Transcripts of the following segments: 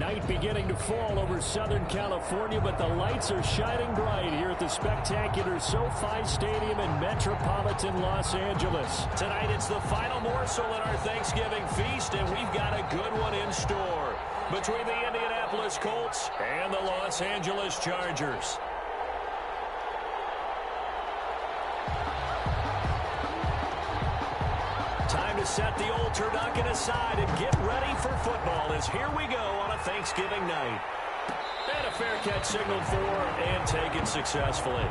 Night beginning to fall over Southern California, but the lights are shining bright here at the spectacular SoFi Stadium in metropolitan Los Angeles. Tonight it's the final morsel in our Thanksgiving feast, and we've got a good one in store between the Indianapolis Colts and the Los Angeles Chargers. Time to set the old turducken aside and get ready for football, as here we go on a Thanksgiving night. And a fair catch signaled for and taken successfully.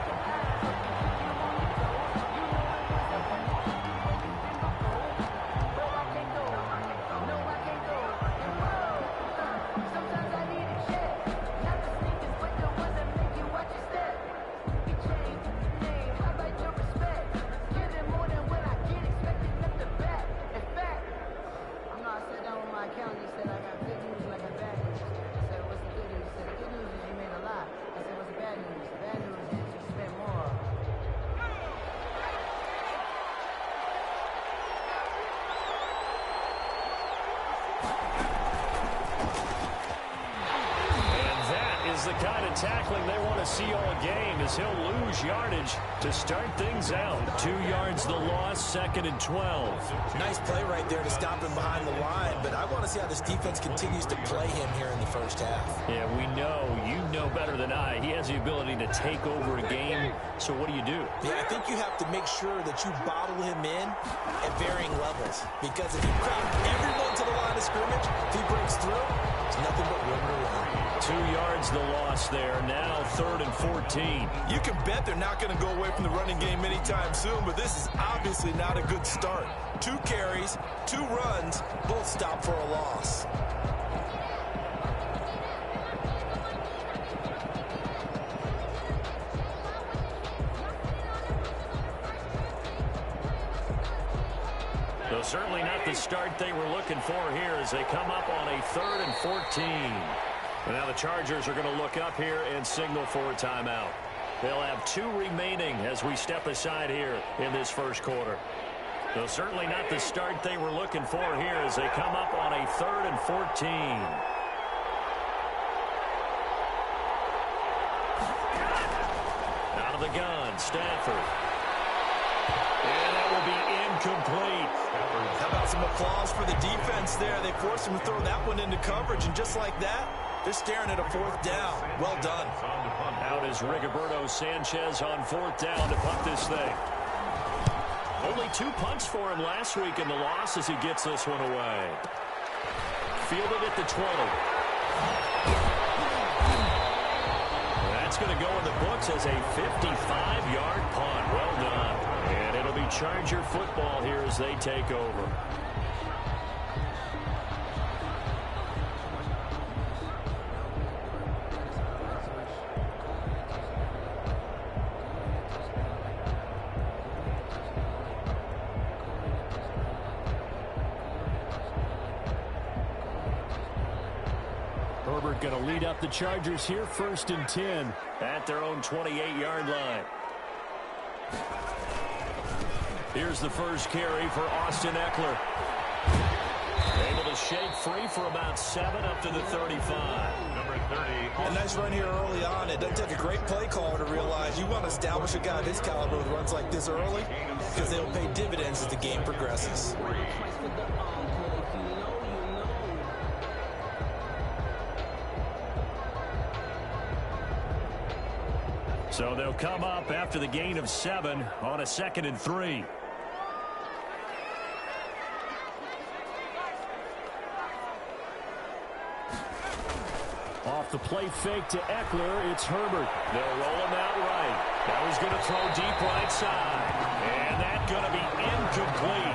The kind of tackling they want to see all game, as he'll lose yardage to start things out. 2 yards the loss, 2nd and 12. Nice play right there to stop him behind the line, but I want to see how this defense continues to play him here in the first half. Yeah, we know, you know better than I, he has the ability to take over a game, so what do? Yeah, I think you have to make sure that you bottle him in at varying levels, because if you crowd everyone to the line of scrimmage, if he breaks through, it's nothing but room to run. 2 yards the loss there. Now 3rd and 14. You can bet they're not going to go away from the running game anytime soon, but this is obviously not a good start. 2 carries, 2 runs, both stop for a loss. So certainly not the start they were looking for here as they come up on a 3rd and 14. And now the Chargers are going to look up here and signal for a timeout. They'll have 2 remaining as we step aside here in this first quarter. So certainly not the start they were looking for here as they come up on a 3rd and 14. Out of the gun, Stafford. And that will be incomplete. How about some applause for the defense there? They forced him to throw that one into coverage, and just like that, they're staring at a 4th down. Well done. Out is Rigoberto Sanchez on 4th down to punt this thing. Only 2 punts for him last week in the loss as he gets this one away. Fielded at the 20. That's going to go in the books as a 55-yard punt. Well done. And it'll be Charger football here as they take over. Herbert going to lead up the Chargers here, 1st and 10 at their own 28-yard line. Here's the first carry for Austin Eckler. Able to shake free for about 7 up to the 35. Number 30. A nice run here early on. It doesn't take a great play caller to realize you want to establish a guy of his caliber with runs like this early, because they'll pay dividends as the game progresses. So they'll come up after the gain of 7 on a 2nd and 3. Off the play fake to Eckler, it's Herbert. They'll roll him out right. That was going to throw deep right side. And that's going to be incomplete.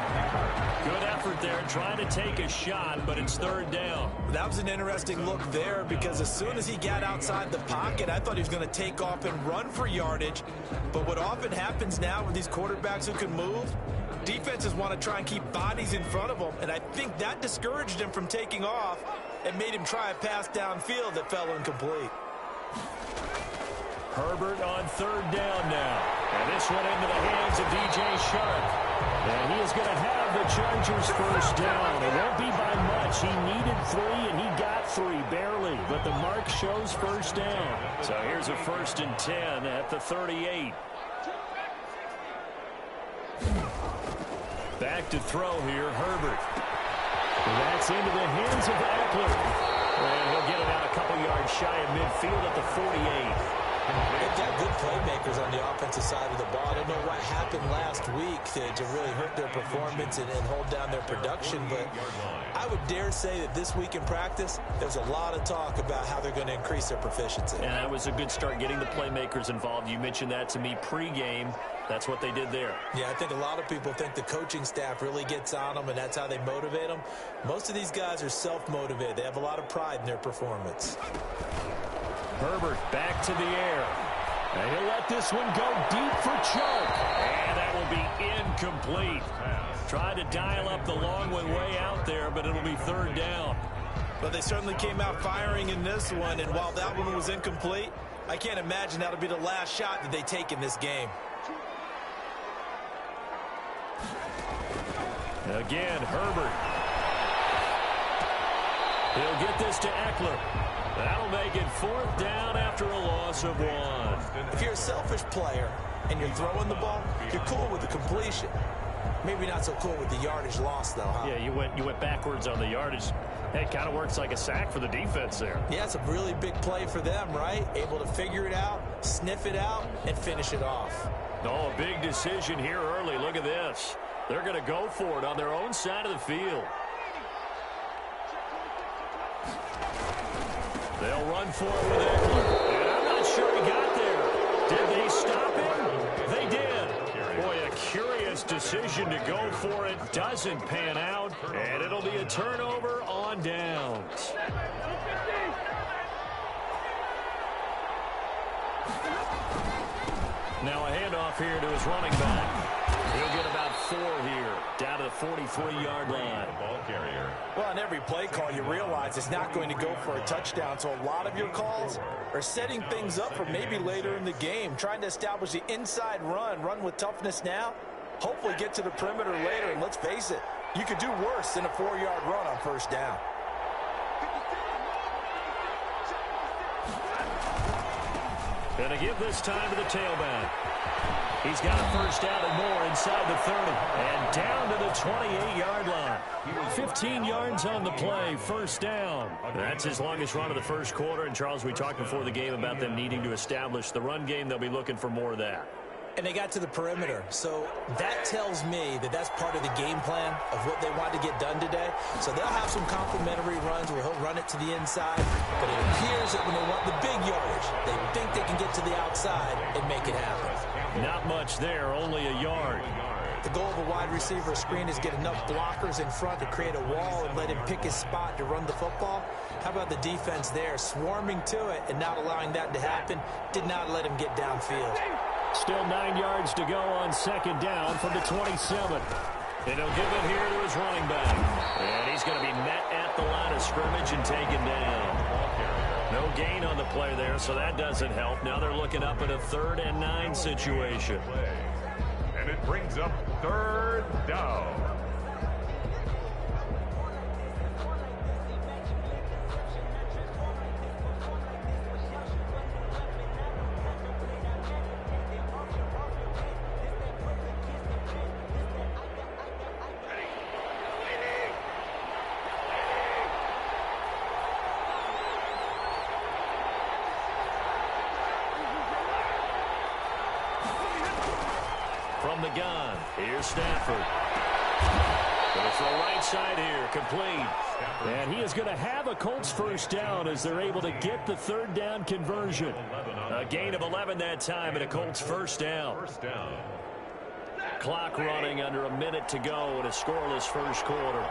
Good effort there trying to take a shot, but it's 3rd down. That was an interesting look there, because as soon as he got outside the pocket, I thought he was going to take off and run for yardage. But what often happens now with these quarterbacks who can move, defenses want to try and keep bodies in front of them, and I think that discouraged him from taking off and made him try a pass downfield that fell incomplete. Herbert on 3rd down now. And this one into the hands of DJ Shark. And he is going to have the Chargers first down. It won't be by much. He needed 3, and he got 3, barely. But the mark shows first down. So here's a 1st and 10 at the 38. Back to throw here, Herbert. And that's into the hands of Eckler. And he'll get it out a couple yards shy of midfield at the 48. They've got good playmakers on the offensive side of the ball. I don't know what happened last week to really hurt their performance and hold down their production, but I would dare say that this week in practice, there's a lot of talk about how they're going to increase their proficiency. And that was a good start getting the playmakers involved. You mentioned that to me pregame. That's what they did there. Yeah, I think a lot of people think the coaching staff really gets on them, and that's how they motivate them. Most of these guys are self-motivated. They have a lot of pride in their performance. Herbert back to the air. And he'll let this one go deep for Chuck. And that will be incomplete. Tried to dial up the long way out there, but it'll be 3rd down. But they certainly came out firing in this one, and while that one was incomplete, I can't imagine that'll be the last shot that they take in this game. Again, Herbert. He'll get this to Eckler. That'll make it 4th down after a loss of 1. If you're a selfish player and you're throwing the ball, you're cool with the completion. Maybe not so cool with the yardage loss, though, huh? Yeah, you went backwards on the yardage. Hey, it kind of works like a sack for the defense there. Yeah, it's a really big play for them, right? Able to figure it out, sniff it out, and finish it off. Oh, a big decision here early. Look at this. They're going to go for it on their own side of the field. They'll run for it with Eckler. And I'm not sure he got there. Did they stop him? They did. Boy, a curious decision to go for it. Doesn't pan out. And it'll be a turnover on downs. Now a handoff here to his running back. He'll get about 4 here, down to the 43-yard line. Ball carrier. Well, on every play call, you realize it's not going to go for a touchdown, so a lot of your calls are setting things up for maybe later in the game, trying to establish the inside run with toughness now, hopefully get to the perimeter later, and let's face it, you could do worse than a 4-yard run on 1st down. Gonna give this time to the tailback. He's got a 1st down and more inside the 30. And down to the 28-yard line. 15 yards on the play, 1st down. That's his longest run of the 1st quarter. And, Charles, we talked before the game about them needing to establish the run game. They'll be looking for more of that. And they got to the perimeter. So that tells me that that's part of the game plan of what they want to get done today. So they'll have some complimentary runs where he'll run it to the inside. But it appears that when they want the big yardage, they think they can get to the outside and make it happen. Not much there, only a yard. The goal of a wide receiver screen is get enough blockers in front to create a wall and let him pick his spot to run the football. How about the defense there, swarming to it and not allowing that to happen? Did not let him get downfield. Still 9 yards to go on 2nd down from the 27. And he'll give it here to his running back. And he's going to be met at the line of scrimmage and taken down. No gain on the play there, so that doesn't help. Now they're looking up at a 3rd and 9 situation. And it brings up 3rd down. From the gun, here's Stafford. Going to throw right side here, complete. And he is going to have a Colts 1st down as they're able to get the 3rd down conversion. A gain of 11 that time and a Colts 1st down. Clock running under a minute to go in a scoreless 1st quarter.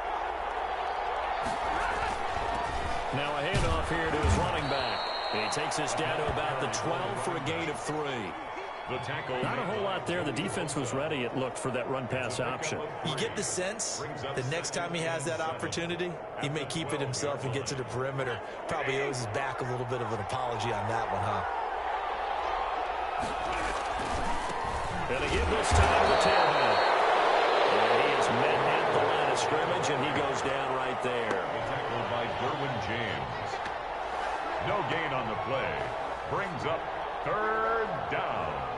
Now a handoff here to his running back. He takes us down to about the 12 for a gain of 3. Not a whole lot there. The defense was ready, it looked, for that run-pass option. You get the sense that next time he has that opportunity, he may keep it himself and get to the perimeter. Probably owes his back a little bit of an apology on that one, huh? Gonna give this time to the tailback. And scrimmage, and he goes down right there. Tackled by Derwin James. No gain on the play. Brings up third down.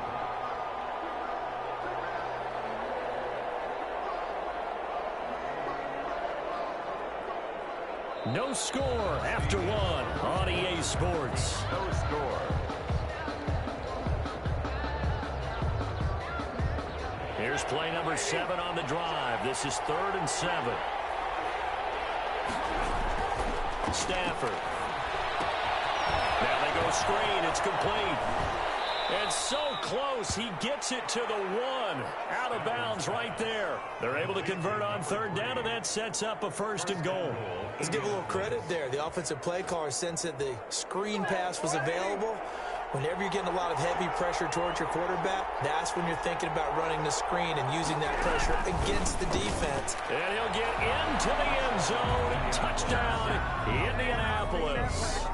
No score after one on EA Sports. No score. Here's play number 7 on the drive. This is 3rd and 7. Stafford. Now they go screen. It's complete. And so close, he gets it to the 1. Out of bounds right there. They're able to convert on 3rd down, and that sets up a 1st and goal. Let's give a little credit there. The offensive play caller sensed that the screen pass was available. Whenever you're getting a lot of heavy pressure towards your quarterback, that's when you're thinking about running the screen and using that pressure against the defense. And he'll get into the end zone. Touchdown, Indianapolis.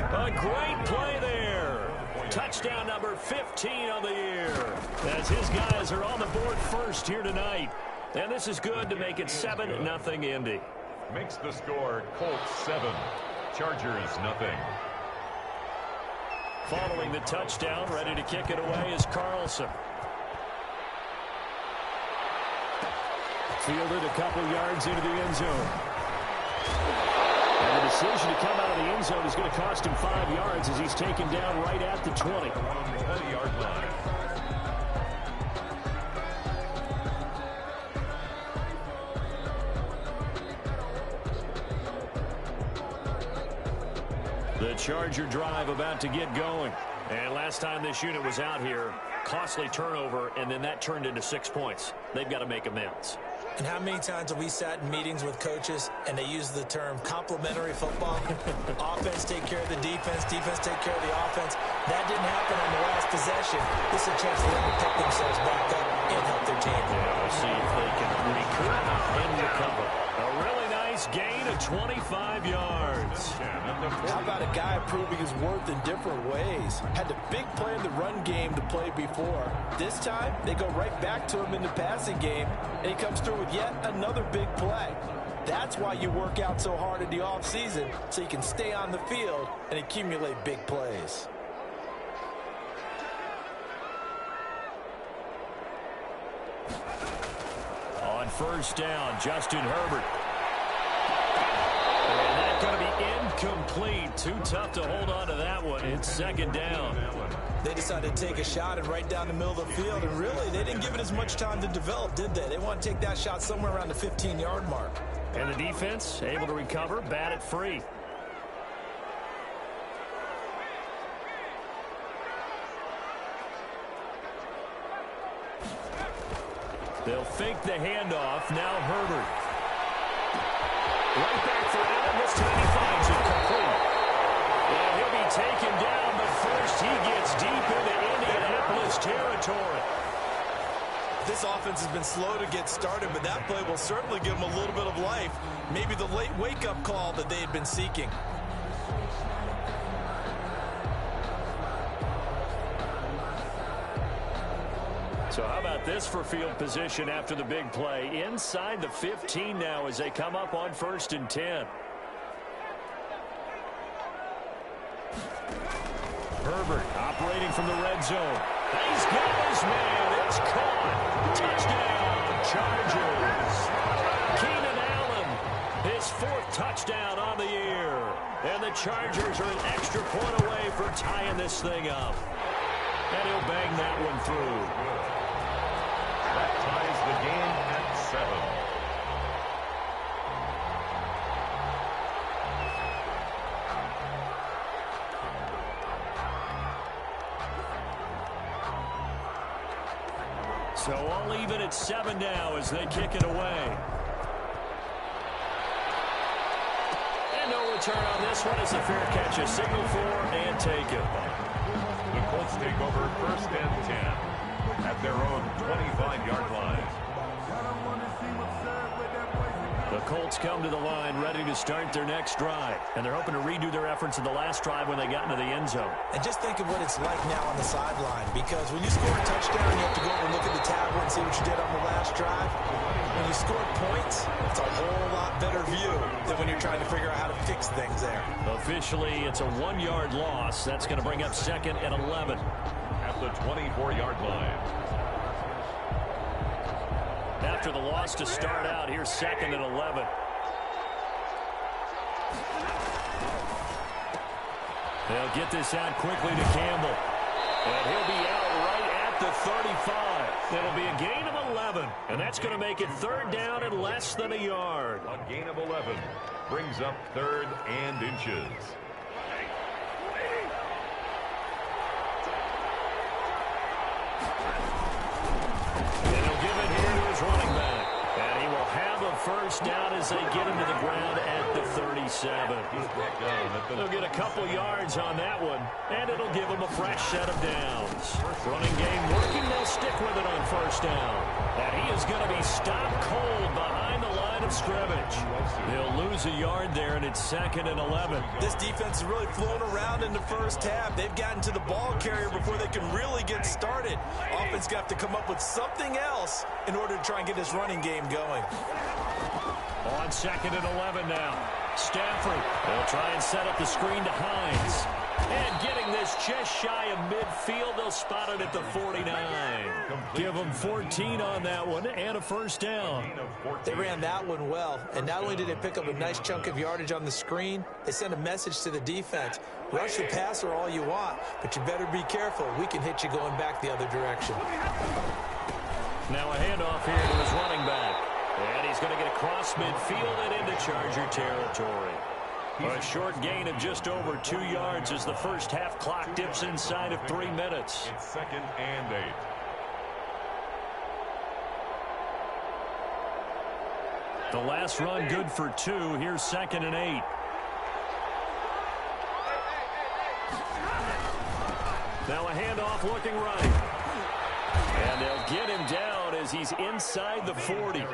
A great play there. Touchdown number 15 on the year. As his guys are on the board first here tonight. And this is good to make it 7-0 Indy. Makes the score Colts 7. Chargers nothing. Following the touchdown, ready to kick it away is Carlson. Fielded a couple yards into the end zone. And the decision to come out of the end zone is going to cost him 5 yards as he's taken down right at the 20. 20-yard line. The Charger drive about to get going. And last time this unit was out here, costly turnover, and then that turned into 6 points. They've got to make amends. And how many times have we sat in meetings with coaches and they use the term complementary football? Offense take care of the defense, defense take care of the offense. That didn't happen on the last possession. This is a chance for them to pick themselves back up and help their team. Yeah, we'll see if they can recoup and recover. A really nice gain of 25 yards. How about a guy proving his worth in different ways? Had the big play in the run game to play before. This time, they go right back to him in the passing game, and he comes through with yet another big play. That's why you work out so hard in the offseason, so you can stay on the field and accumulate big plays. On 1st down, Justin Herbert. And that's going to be incomplete. Too tough to hold on to that one. It's 2nd down. They decided to take a shot and right down the middle of the field, and really, they didn't give it as much time to develop, did they? They want to take that shot somewhere around the 15-yard mark. And the defense able to recover, bat it free. They'll fake the handoff. Now Herbert. Right back for Allen. This time he finds it complete. And he'll be taken down, but first he gets deep into Indianapolis territory. This offense has been slow to get started, but that play will certainly give them a little bit of life. Maybe the late wake-up call that they had been seeking. So how about this for field position after the big play? Inside the 15 now as they come up on 1st and 10. Herbert operating from the red zone. He's got his man. It's caught. Touchdown, Chargers. Keenan Allen, his 4th touchdown on the year. And the Chargers are an extra point away for tying this thing up. And he'll bang that one through. That ties the game at 7. So all even at 7 now as they kick it away. And no return on this one as the fair catch. A signal for and taken. The Colts take over 1st and 10 at their own 25-yard line. The Colts come to the line ready to start their next drive. And they're hoping to redo their efforts in the last drive when they got into the end zone. And just think of what it's like now on the sideline. Because when you score a touchdown, you have to go over and look at the tablet and see what you did on the last drive. When you score points, it's a whole lot better view than when you're trying to figure out how to fix things there. Officially, it's a 1-yard loss. That's going to bring up 2nd and 11. At the 24-yard line. After the loss to start out, here's 2nd and 11. They'll get this out quickly to Campbell. And he'll be out right at the 35. It'll be a gain of 11. And that's going to make it 3rd down and less than a yard. A gain of 11 brings up 3rd and inches. Running back. And he will have a first down as they get him to the ground at the 37. They'll get a couple yards on that one, and it'll give them a fresh set of downs. Running game working. They'll stick with it on first down. And he is going to be stopped cold behind the line of scrimmage. They'll lose a yard there, and it's 2nd and 11. This defense is really flown around in the first half. They've gotten to the ball carrier before they can really get started. Offense got to come up with something else in order to try and get this running game going. On 2nd and 11 now. Stafford will try and set up the screen to Hines. And getting this just shy of midfield, they'll spot it at the 49. Give them 14 on that one and a first down. They ran that one well, and not only did they pick up a nice chunk of yardage on the screen, they sent a message to the defense. Rush the passer all you want, but you better be careful. We can hit you going back the other direction. Now a handoff here to his running back. And he's going to get across midfield and into Charger territory. A short gain of just over 2 yards as the first half clock dips inside of 3 minutes. It's 2nd and 8. The last run good for 2. Here's 2nd and 8. Now a handoff looking right. And they'll get him down as he's inside the 40.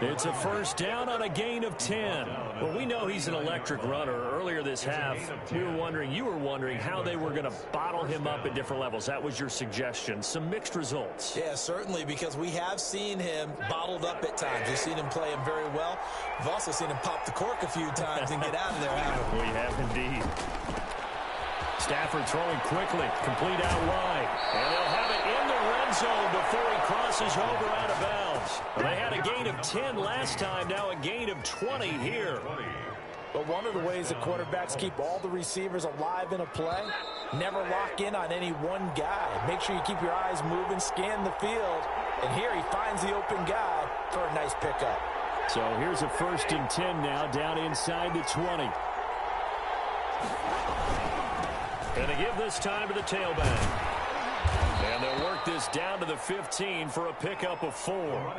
It's a first down on a gain of 10. Well, we know he's an electric runner. Earlier this half, you were wondering how they were going to bottle him up at different levels. That was your suggestion. Some mixed results. Yeah, certainly, because we have seen him bottled up at times. We've seen him play him very well. We've also seen him pop the cork a few times and get out of there, haven't we? We have indeed. Stafford throwing quickly, complete out wide. And they'll have it in the red zone before he crosses over out of bounds. They had a gain of 10 last time, now a gain of 20 here. But one of the ways the quarterbacks keep all the receivers alive in a play, never lock in on any one guy. Make sure you keep your eyes moving, scan the field. And here he finds the open guy for a nice pickup. So here's a 1st and 10 now, down inside the 20. And they give this time to the tailback. And they'll work this down to the 15 for a pickup of 4.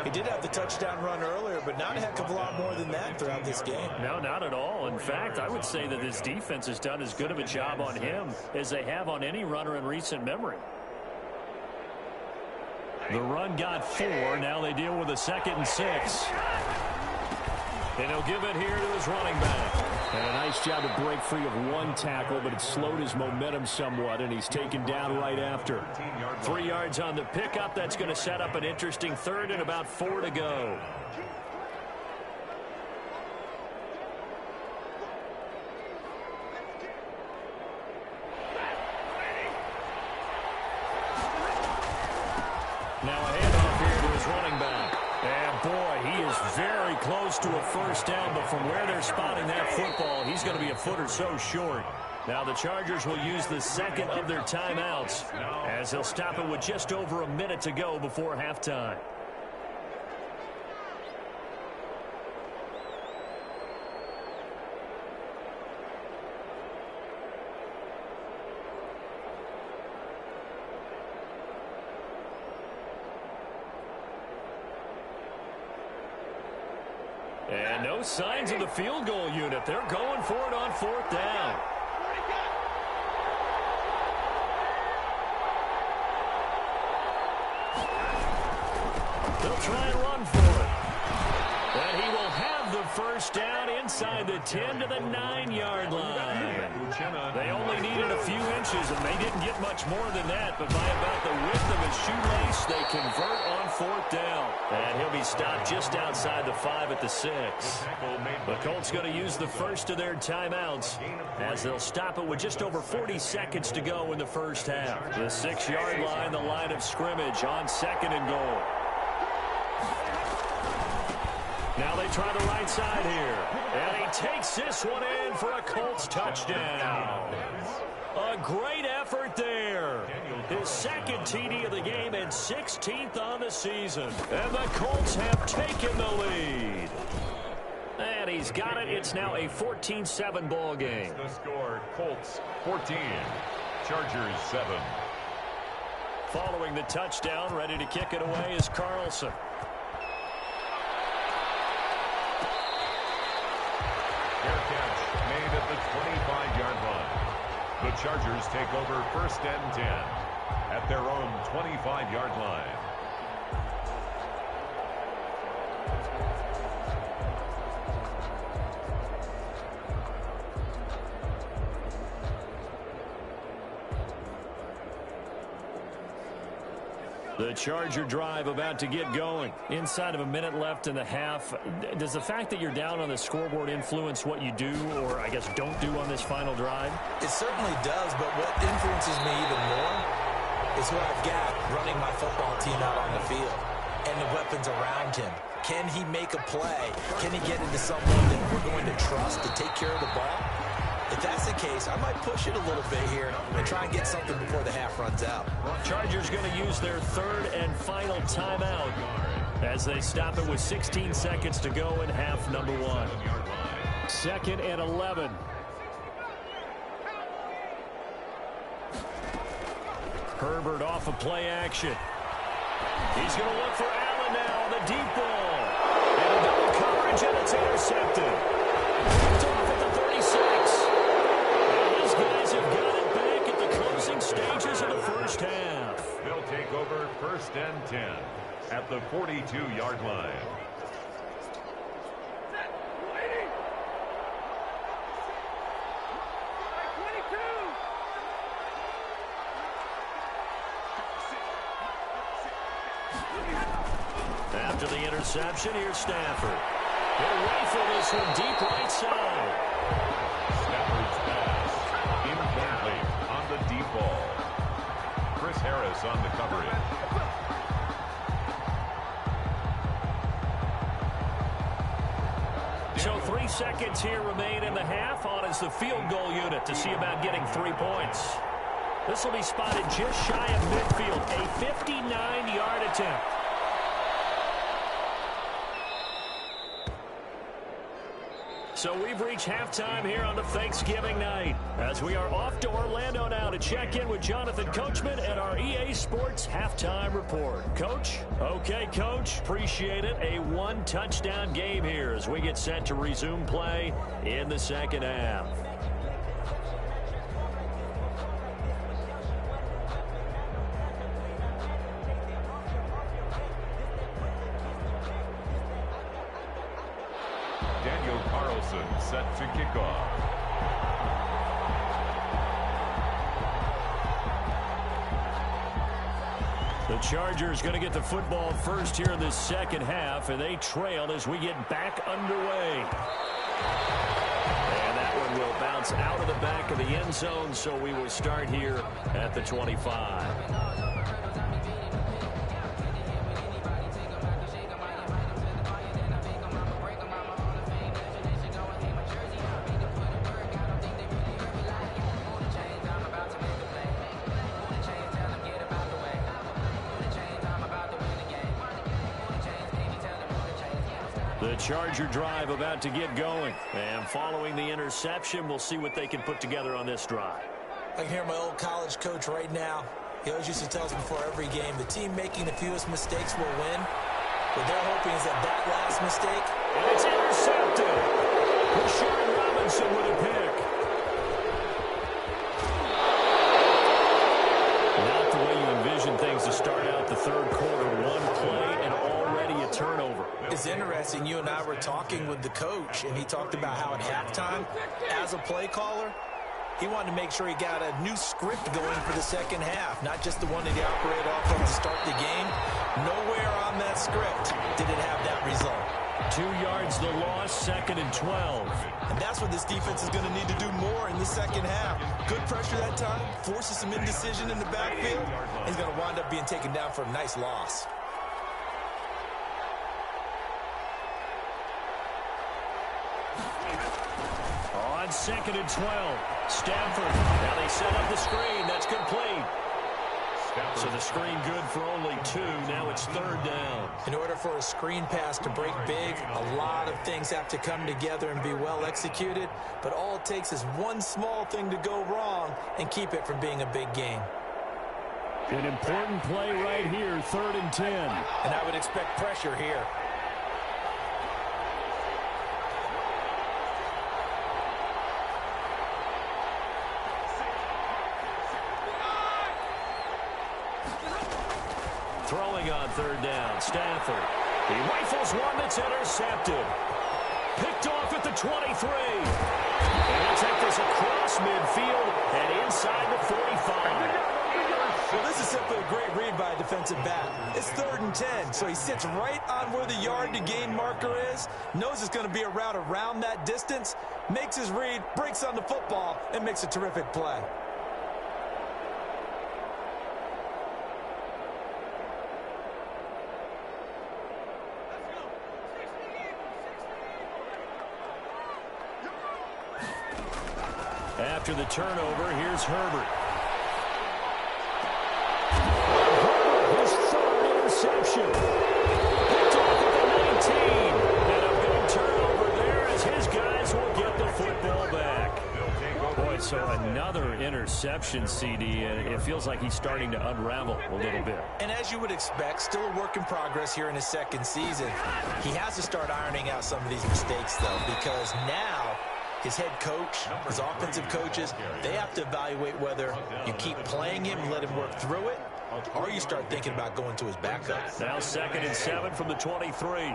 He did have the touchdown run earlier, but not a heck of a lot more than that throughout this game. No, not at all. In fact, I would say that this defense has done as good of a job on him as they have on any runner in recent memory. The run got 4. Now they deal with a 2nd and 6. And he'll give it here to his running back. And a nice job to break free of one tackle, but it slowed his momentum somewhat, and he's taken down right after. 3 yards on the pickup. That's going to set up an interesting 3rd and about 4 to go. Now a handoff here to his running back. And boy, he is very close to a first down, but from where they're spotting that football, he's going to be a foot or so short. Now the Chargers will use the 2nd of their timeouts as they'll stop it with just over a minute to go before halftime. And no signs of the field goal unit. They're going for it on 4th down. They'll try and run for it. And he will the first down inside the 10 to the 9-yard line. They only needed a few inches, and they didn't get much more than that, but by about the width of his shoelace, they convert on 4th down. And he'll be stopped just outside the 5 at the 6. The Colts going to use the first of their timeouts as they'll stop it with just over 40 seconds to go in the first half. The 6-yard line, the line of scrimmage on 2nd and goal. Now they try the right side here. And he takes this one in for a Colts touchdown. A great effort there. His second TD of the game and 16th on the season. And the Colts have taken the lead. And he's got it. It's now a 14-7 ball game. The score, Colts 14, Chargers 7. Following the touchdown, ready to kick it away is Carlson. Fair catch made at the 25-yard line. The Chargers take over 1st and 10 at their own 25-yard line. The Charger drive about to get going. Inside of a minute left in the half. Does the fact that you're down on the scoreboard influence what you do, or I guess don't do on this final drive? It certainly does, but what influences me even more is what I've got running my football team out on the field and the weapons around him. Can he make a play? Can he get into someone that we're going to trust to take care of the ball? If that's the case, I might push it a little bit here and try and get something before the half runs out. Chargers going to use their 3rd and final timeout as they stop it with 16 seconds to go in half number 1. 2nd and 11. Herbert off of play action. He's going to look for Allen now on the deep ball. And a double coverage, and it's intercepted. Picked off at the 36. These guys have got it back at the closing stages of the first half. They'll take over 1st and 10 at the 42-yard line. After the interception, here's Stafford. He'll rifle this one deep right side. Stafford's pass incomplete on the deep ball. Chris Harris on the coverage. So 3 seconds here remain in the half. On is the field goal unit to see about getting 3 points. This will be spotted just shy of midfield. A 59-yard attempt. So we've reached halftime here on the Thanksgiving night as we are off to Orlando now to check in with Jonathan Coachman and our EA Sports Halftime Report. Coach? Okay, Coach. Appreciate it. A 1-touchdown game here as we get set to resume play in the second half. Set to kick off. The Chargers going to get the football first here in this second half, and they trail as we get back underway. And that one will bounce out of the back of the end zone, so we will start here at the 25. The Charger drive about to get going. And following the interception, we'll see what they can put together on this drive. I can hear my old college coach right now. He always used to tell us before every game, the team making the fewest mistakes will win. What they're hoping is that last mistake. And it's intercepted. Rashard Robinson with a pick. Not the way you envision things to start out the third quarter. One play and already a turnover. It's interesting. You and I were talking with the coach, and he talked about how at halftime, as a play caller, he wanted to make sure he got a new script going for the second half, not just the one that he operated off of to start the game. Nowhere on that script did it have that result. 2 yards the loss, 2nd and 12. And that's what this defense is going to need to do more in the second half. Good pressure that time, forces some indecision in the backfield. He's going to wind up being taken down for a nice loss. On 2nd and 12, Stafford. Now they set up the screen. That's complete. So the screen good for only 2. Now it's 3rd down. In order for a screen pass to break big, a lot of things have to come together and be well executed. But all it takes is one small thing to go wrong and keep it from being a big game. An important play right here, 3rd and 10. And I would expect pressure here. Throwing on 3rd down, Stafford. He rifles one that's intercepted. Picked off at the 23. And he'll take this across midfield and inside the 45. Well, this is simply a great read by a defensive back. It's 3rd and 10, so he sits right on where the yard-to-gain marker is, knows it's going to be a route around that distance, makes his read, breaks on the football, and makes a terrific play. After the turnover, here's Herbert. His 3rd interception. Picked off at the 19. And a big turnover there as his guys will get the football back. Boy, so another interception, CD. It feels like he's starting to unravel a little bit. And as you would expect, still a work in progress here in his 2nd season. He has to start ironing out some of these mistakes, though, because now his head coach, his offensive coaches, they have to evaluate whether you keep playing him and let him work through it, or you start thinking about going to his backup. Now 2nd and 7 from the 23.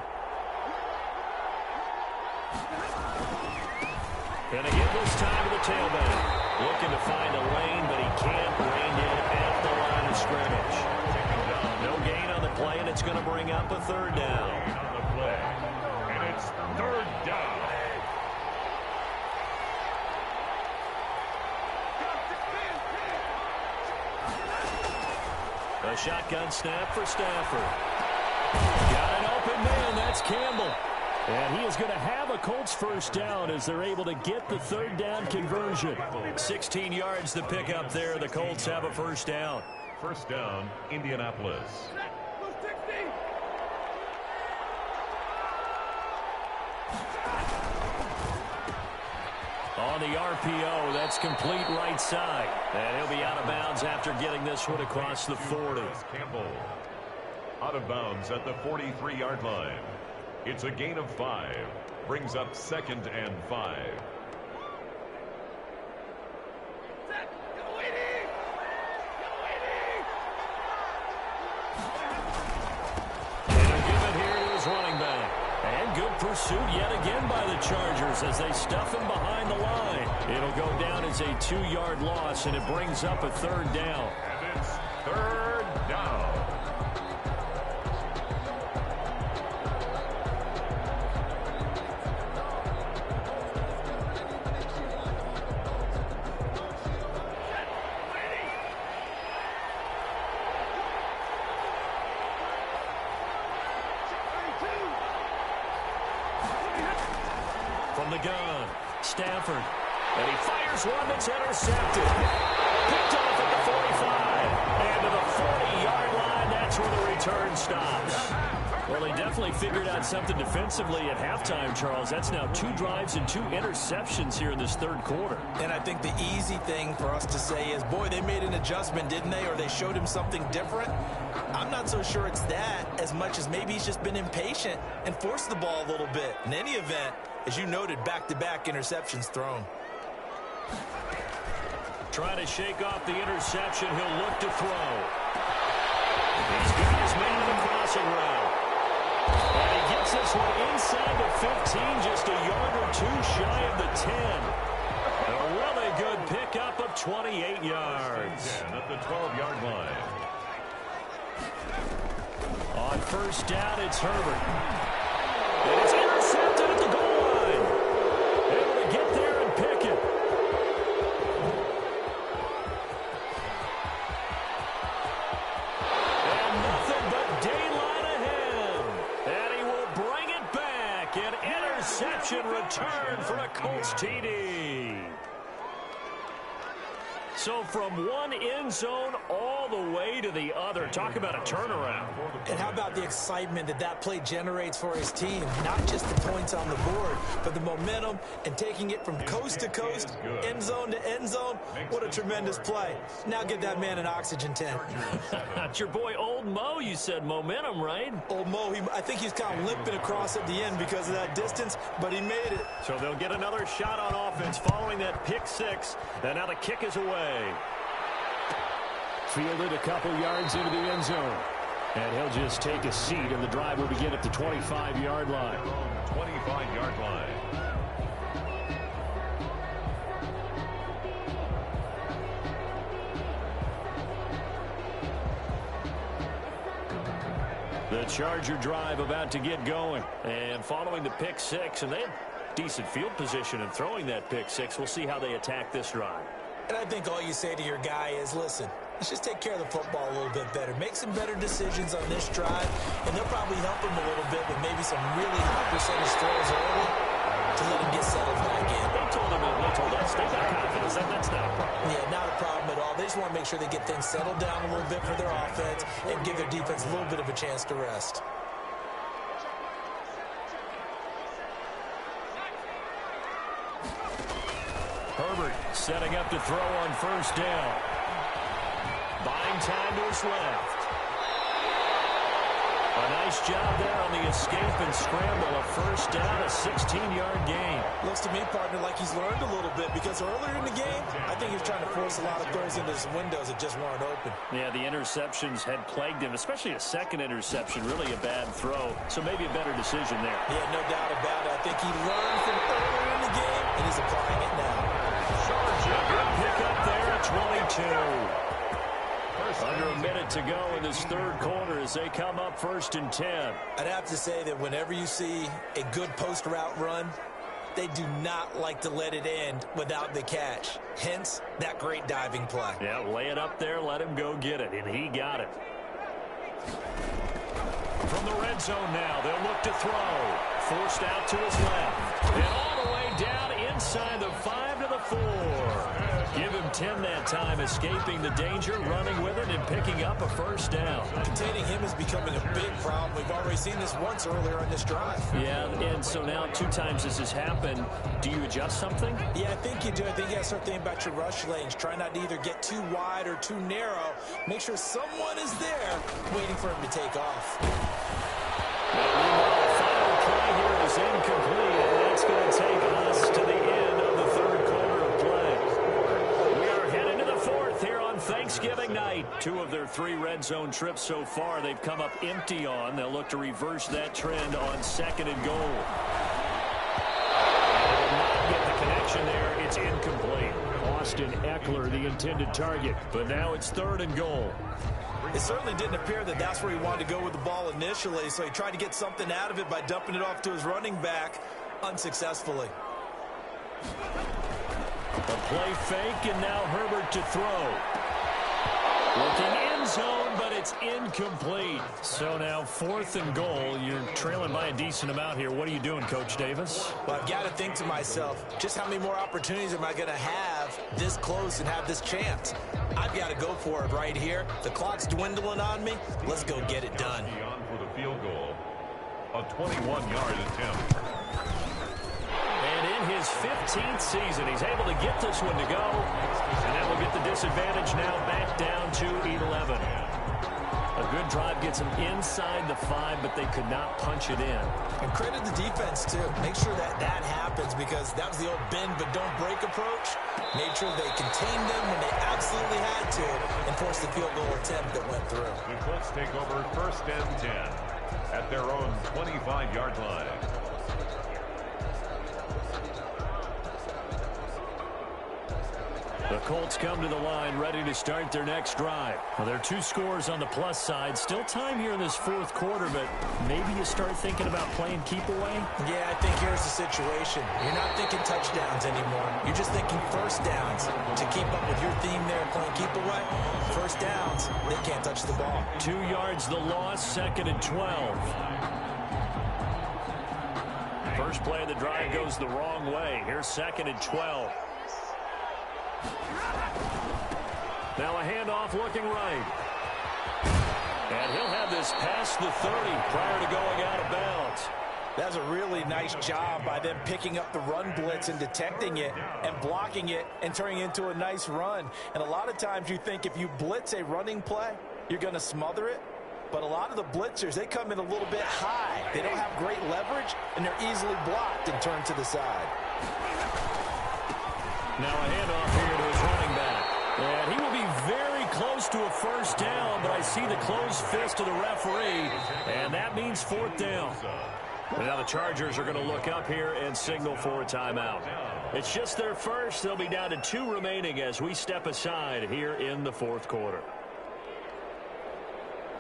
And again this time to the tailback. Looking to find a lane, but he can't. Reined in at the line of scrimmage. No gain on the play, and it's going to bring up a 3rd down. And it's 3rd down. A shotgun snap for Stafford. Got an open man. That's Campbell. And he is going to have a Colts 1st down as they're able to get the 3rd down conversion. 16 yards to pick up there. The Colts have a 1st down. 1st down, Indianapolis. On the RPO, that's complete right side. And he'll be out of bounds after getting this one across the 40. Campbell out of bounds at the 43-yard line. It's a gain of 5. Brings up 2nd and 5. And a give it here to his running back. And good pursuit yet again by the Chargers as they stuff him behind the line. It'll go down as a 2-yard loss, and it brings up a 3rd down. And it's 3rd down. From the gun, Stafford. And he fires one that's intercepted. Picked off at the 45. And to the 40-yard line, that's where the return stops. Well, they definitely figured out something defensively at halftime, Charles. That's now 2 drives and 2 interceptions here in this 3rd quarter. And I think the easy thing for us to say is, boy, they made an adjustment, didn't they? Or they showed him something different. I'm not so sure it's that as much as maybe he's just been impatient and forced the ball a little bit. In any event, as you noted, back-to-back interceptions thrown. Trying to shake off the interception. He'll look to throw. He's got his man in the crossing route. And he gets this one inside the 15, just a yard or two shy of the 10. A really good pickup of 28 yards. At the 12-yard line. On first down, it's Herbert. And it's intercepted at the goal line. Able to get there and pick it. And nothing but daylight ahead. And he will bring it back. An interception return for a Colts TD. So from one end zone all the way to the other. Talk about a turnaround. And how about the excitement that that play generates for his team? Not just the points on the board, but the momentum and taking it from coast to coast, end zone to end zone. What a tremendous play. Now get that man an oxygen tank. That's your boy Old Mo. You said momentum, right? Old Mo, I think he's kind of limping across at the end because of that distance, but he made it. So they'll get another shot on offense following that pick six. And now the kick is away. Fielded a couple yards into the end zone. And he'll just take a seat, and the drive will begin at the 25-yard line. 25-yard line. The Charger drive about to get going. And following the pick six, and they had decent field position in throwing that pick six. We'll see how they attack this drive. And I think all you say to your guy is, listen, let's just take care of the football a little bit better. Make some better decisions on this drive, and they'll probably help him a little bit with maybe some really high percentage throws early to let him get settled back in. They told us they got confidence. That's not a problem. Yeah, not a problem at all. They just want to make sure they get things settled down a little bit for their offense and give their defense a little bit of a chance to rest. Herbert setting up to throw on first down. Buying time to his left. A nice job there on the escape and scramble. A first down, a 16-yard gain. Looks to me, partner, like he's learned a little bit because earlier in the game, I think he was trying to force a lot of throws into some windows that just weren't open. Yeah, the interceptions had plagued him, especially a second interception, really a bad throw. So maybe a better decision there. Yeah, no doubt about it. I think he learned from earlier in the game, and he's applying it now. Good pick up there at 22. Under a minute to go in this third quarter as they come up 1st and 10. I'd have to say that whenever you see a good post route run, they do not like to let it end without the catch. Hence, that great diving play. Yeah, lay it up there, let him go get it, and he got it. From the red zone now, they'll look to throw. Forced out to his left. And all the way down inside the 5 to the 4. Give him 10 that time, escaping the danger, running with it, and picking up a first down. Containing him is becoming a big problem. We've already seen this once earlier on this drive. Yeah, and so now 2 times this has happened. Do you adjust something? Yeah, I think you do. I think you got to start thinking about your rush lanes. Try not to either get too wide or too narrow. Make sure someone is there waiting for him to take off. Meanwhile, the final play here is incomplete, and that's going to take us to the end of the third quarter of play. We are heading to the fourth here on Thanksgiving night. 2 of their 3 red zone trips so far they've come up empty on. They'll look to reverse that trend on 2nd and goal. And they will not get the connection there. It's incomplete. Austin Eckler, the intended target, but now it's 3rd and goal. It certainly didn't appear that that's where he wanted to go with the ball initially, so he tried to get something out of it by dumping it off to his running back unsuccessfully. A play fake, and now Herbert to throw. Looking end zone, but it's incomplete. So now 4th and goal. You're trailing by a decent amount here. What are you doing, Coach Davis? Well, I've got to think to myself, just how many more opportunities am I going to have this close and have this chance? I've got to go for it right here. The clock's dwindling on me. Let's go get it done. On for the field goal. A 21-yard attempt. And in his 15th season, he's able to get this one to go. And that will get the disadvantage now back down to 11. A good drive gets them inside the 5, but they could not punch it in. And credit the defense, too. Make sure that that happens because that was the old bend but don't break approach. Made sure they contained them when they absolutely had to and forced the field goal attempt that went through. The Colts take over 1st and 10. at their own 25-yard line. The Colts come to the line ready to start their next drive. Well, there are 2 scores on the plus side. Still time here in this 4th quarter, but maybe you start thinking about playing keep away? Yeah, I think here's the situation. You're not thinking touchdowns anymore. You're just thinking first downs. To keep up with your theme there, playing keep away, first downs, they can't touch the ball. 2 yards the loss, 2nd and 12. First play of the drive goes the wrong way. Here's 2nd and 12. Now a handoff looking right. And he'll have this past the 30 prior to going out of bounds. That's a really nice job by them picking up the run blitz and detecting it and blocking it and turning it into a nice run. And a lot of times you think if you blitz a running play, you're going to smother it. But a lot of the blitzers, they come in a little bit high. They don't have great leverage, and they're easily blocked and turned to the side. Now a handoff here to his running back. And he will be very close to a first down, but I see the closed fist of the referee, and that means 4th down. And now the Chargers are going to look up here and signal for a timeout. It's just their first. They'll be down to 2 remaining as we step aside here in the 4th quarter.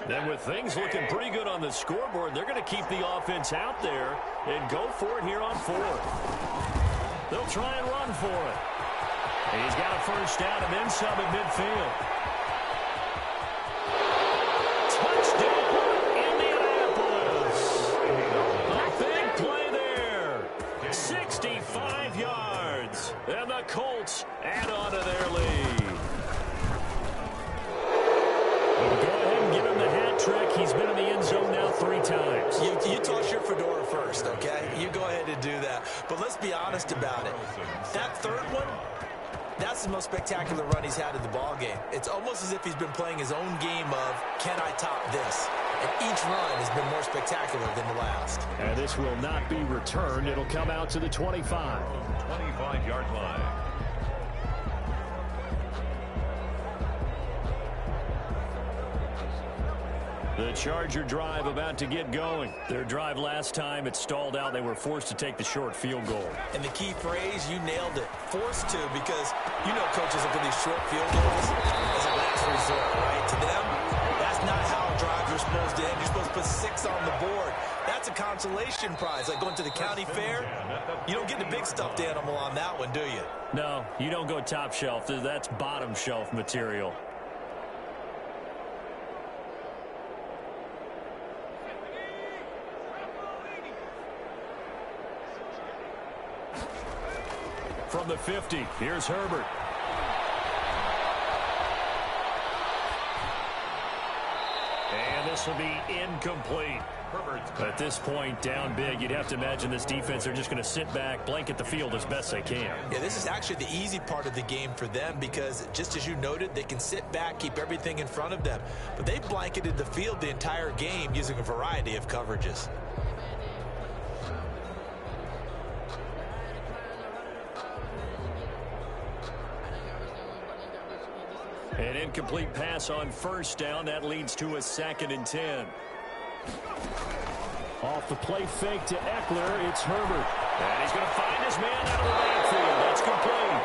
Then with things looking pretty good on the scoreboard, they're going to keep the offense out there and go for it here on 4th. They'll try and run for it. He's got a first down and then some at midfield. Touchdown, Indianapolis. A big play there. 65 yards. And the Colts add on to their lead. Go ahead and give him the hat trick. He's been in the end zone now 3 times. You toss your fedora first, okay? You go ahead and do that. But let's be honest about it. That 3rd one, that's the most spectacular run he's had in the ball game. It's almost as if he's been playing his own game of, can I top this? And each run has been more spectacular than the last. And this will not be returned. It'll come out to the 25. 25-yard line. The Charger drive about to get going. Their drive last time, it stalled out. They were forced to take the short field goal. And the key phrase, you nailed it. Forced to, because you know coaches look at these short field goals as a last resort, right? To them, that's not how drives are supposed to end. You're supposed to put 6 on the board. That's a consolation prize, like going to the county fair. You don't get the big stuffed animal on that one, do you? No, you don't go top shelf. That's bottom shelf material. From the 50, here's Herbert. And this will be incomplete. At this point, down big, you'd have to imagine this defense, they're just going to sit back, blanket the field as best they can. Yeah, this is actually the easy part of the game for them because, just as you noted, they can sit back, keep everything in front of them. But they blanketed the field the entire game using a variety of coverages. An incomplete pass on first down. That leads to a 2nd and 10. Off the play fake to Eckler, it's Herbert. And he's going to find his man out of the backfield. That's complete.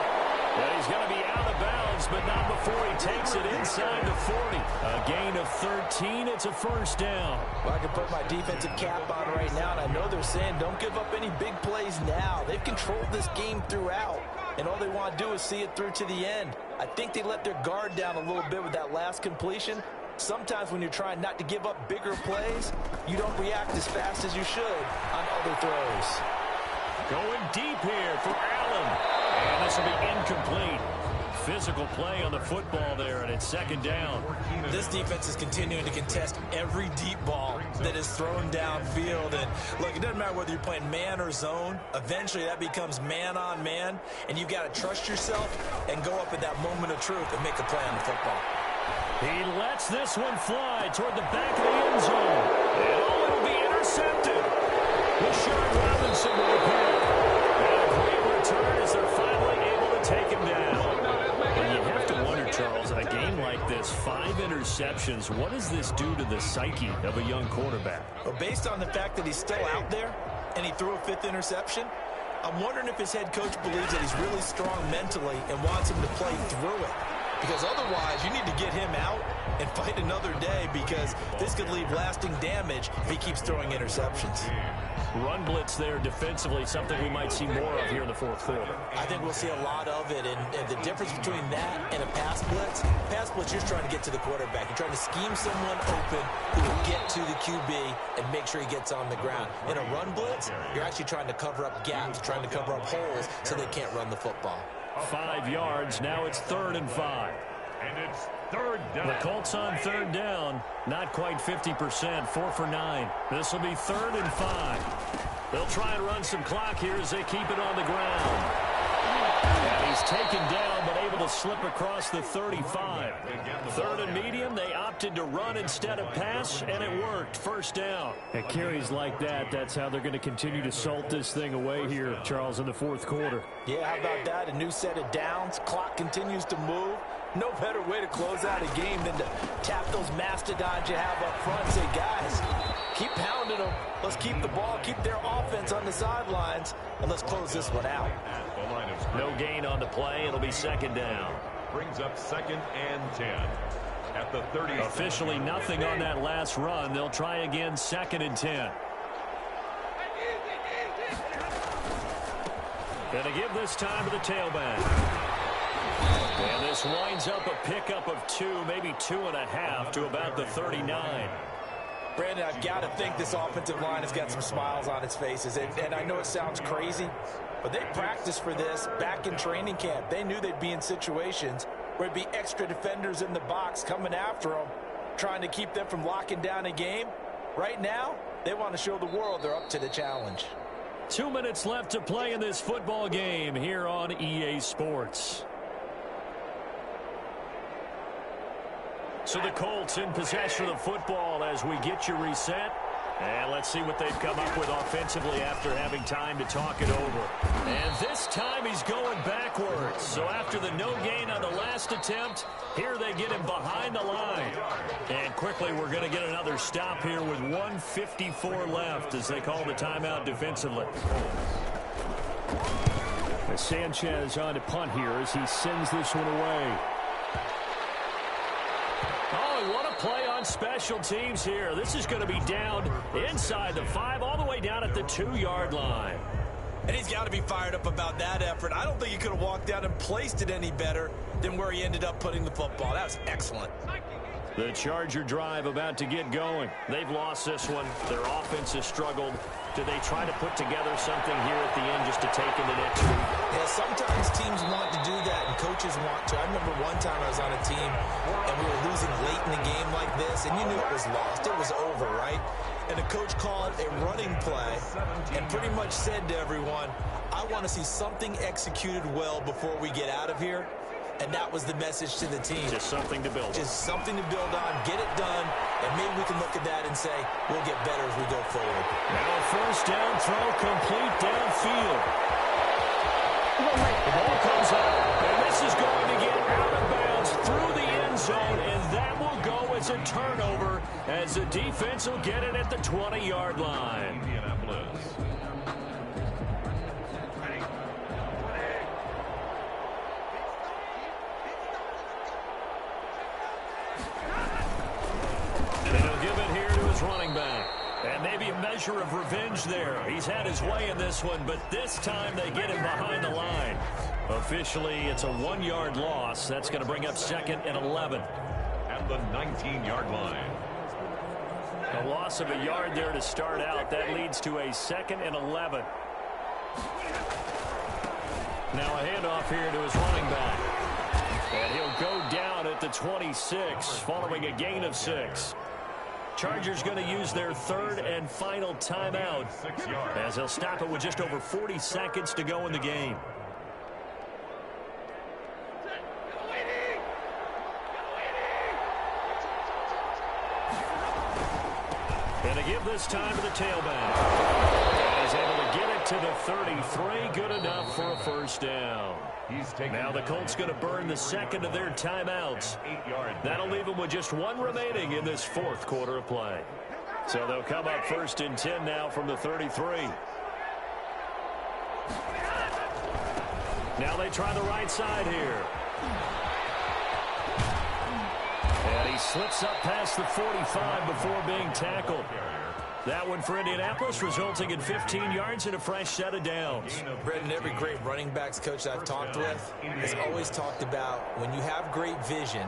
And he's going to be out of bounds, but not before he takes it inside the 40. A gain of 13. It's a first down. Well, I can put my defensive cap on right now, and I know they're saying don't give up any big plays now. They've controlled this game throughout, and all they want to do is see it through to the end. I think they let their guard down a little bit with that last completion. Sometimes when you're trying not to give up bigger plays, you don't react as fast as you should on other throws. Going deep here for Allen. And this will be incomplete. Physical play on the football there, and it's 2nd down. This defense is continuing to contest every deep ball that is thrown downfield. And look, it doesn't matter whether you're playing man or zone. Eventually, that becomes man on man, and you've got to trust yourself and go up at that moment of truth and make a play on the football. He lets this one fly toward the back of the end zone. And oh, it'll be intercepted. Rashard Robinson with a pick. And a great return as they're finally able to take him down. And you have to wonder, Charles, in a game like like this, 5 interceptions. What does this do to the psyche of a young quarterback? Well, based on the fact that he's still out there and he threw a 5th interception, I'm wondering if his head coach believes that he's really strong mentally and wants him to play through it. Because otherwise, you need to get him out and fight another day, because this could leave lasting damage if he keeps throwing interceptions. Run blitz there defensively, something we might see more of here in the 4th quarter. I think we'll see a lot of it, and the difference between that and a pass blitz, you're trying to get to the quarterback. You're trying to scheme someone open who will get to the QB and make sure he gets on the ground. In a run blitz, you're actually trying to cover up gaps, trying to cover up holes so they can't run the football. 5 yards, now it's 3rd and 5. And it's 3rd down. The Colts on 3rd down, not quite 50%, 4 for 9. This will be 3rd and 5. They'll try and run some clock here as they keep it on the ground. And he's taken down, but able to slip across the 35. 3rd and medium, they opted to run instead of pass, and it worked. 1st down. At carries like that, that's how they're going to continue to salt this thing away here, Charles, in the 4th quarter. Yeah, how about that? A new set of downs. Clock continues to move. No better way to close out a game than to tap those mastodons you have up front and say, guys, keep pounding them. Let's keep the ball, keep their offense on the sidelines, and let's close this one out. No gain on the play. It'll be 2nd down. Brings up 2nd and 10. At the 30. Officially nothing on that last run. They'll try again, 2nd and 10. Gonna give this time to the tailback. And this winds up a pickup of 2, maybe 2.5 to about the 39. Brandon, I've got to think this offensive line has got some smiles on its faces. And I know it sounds crazy, but they practiced for this back in training camp. They knew they'd be in situations where it'd be extra defenders in the box coming after them, trying to keep them from locking down a game. Right now, they want to show the world they're up to the challenge. 2 minutes left to play in this football game here on EA Sports. So the Colts in possession of the football as we get you reset. And let's see what they've come up with offensively after having time to talk it over. And this time he's going backwards. So after the no gain on the last attempt, here they get him behind the line. And quickly we're going to get another stop here with 1:54 left as they call the timeout defensively. As Sanchez on to punt here as he sends this one away. Oh, what a play on special teams here. This is going to be down inside the 5, all the way down at the 2-yard line. And he's got to be fired up about that effort. I don't think he could have walked out and placed it any better than where he ended up putting the football. That was excellent. The Charger drive about to get going. They've lost this one. Their offense has struggled. Do they try to put together something here at the end just to take into next week? Yeah, sometimes teams want to do that and coaches want to. I remember one time I was on a team and we were losing late in the game like this, and you knew it was lost. It was over, right? And the coach called a running play and pretty much said to everyone, I want to see something executed well before we get out of here. And that was the message to the team. Just something to build. Just something to build on, get it done, and maybe we can look at that and say, we'll get better as we go forward. Now a 1st down throw complete downfield. The ball comes out, and this is going to get out of bounds through the end zone, and that will go as a turnover as the defense will get it at the 20-yard line. Indianapolis. Running back. And maybe a measure of revenge there. He's had his way in this one, but this time they get him behind the line. Officially, it's a 1-yard loss. That's going to bring up 2nd and 11. At the 19-yard line. A loss of a yard there to start out. That leads to a 2nd and 11. Now a handoff here to his running back. And he'll go down at the 26 following a gain of 6. Chargers going to use their 3rd and final timeout as they'll stop it with just over 40 seconds to go in the game. And to give this time to the tailback. And he's able to get it to the 33, good enough for a first down. Now the Colts going to burn the second of their timeouts. That'll leave them with just one remaining in this fourth quarter of play. So they'll come up 1st and 10 now from the 33. Now they try the right side here. And he slips up past the 45 before being tackled. That one for Indianapolis, resulting in 15 yards and a fresh set of downs. Brendan, every great running backs coach I've talked with has always talked about when you have great vision,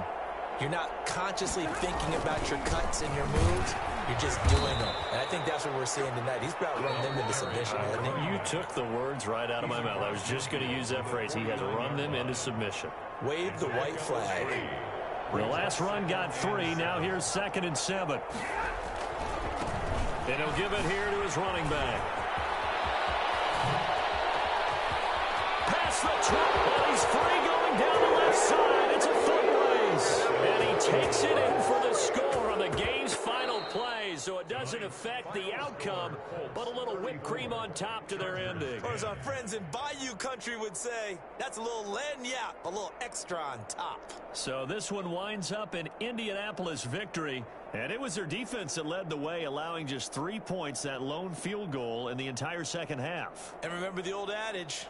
you're not consciously thinking about your cuts and your moves. You're just doing them. And I think that's what we're seeing tonight. He's about to run them into submission, hasn't he? You took the words right out of my mouth. I was just going to use that phrase. He has run them into submission. Wave the white flag. The last run got 3. Now here's 2nd and 7. And he'll give it here to his running back. Pass the 12. He's free going down the left side. It's a foot race. And he takes it in for the score on the game's final play. So it doesn't affect the outcome, but a little whipped cream on top to their ending. Or as our friends in Bayou country would say, that's a little lagniappe, a little extra on top. So this one winds up an Indianapolis victory. And it was their defense that led the way, allowing just 3 points, that lone field goal in the entire second half. And remember the old adage,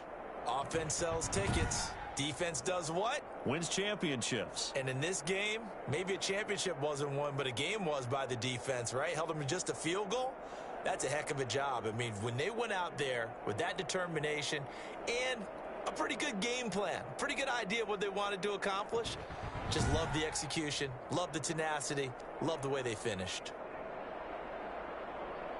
offense sells tickets. Defense does what? Wins championships. And in this game, maybe a championship wasn't won, but a game was by the defense, right? Held them to just a field goal. That's a heck of a job. I mean, when they went out there with that determination and a pretty good game plan, pretty good idea of what they wanted to accomplish, just love the execution, love the tenacity, love the way they finished.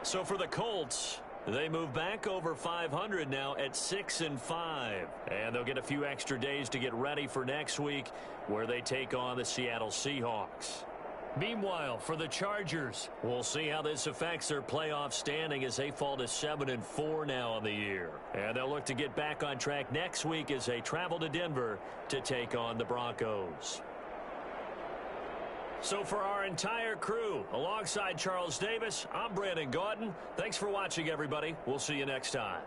So for the Colts, they move back over 500 now at 6-5. And they'll get a few extra days to get ready for next week, where they take on the Seattle Seahawks. Meanwhile, for the Chargers, we'll see how this affects their playoff standing as they fall to 7-4 now on the year. And they'll look to get back on track next week as they travel to Denver to take on the Broncos. So for our entire crew, alongside Charles Davis, I'm Brandon Gaudin. Thanks for watching, everybody. We'll see you next time.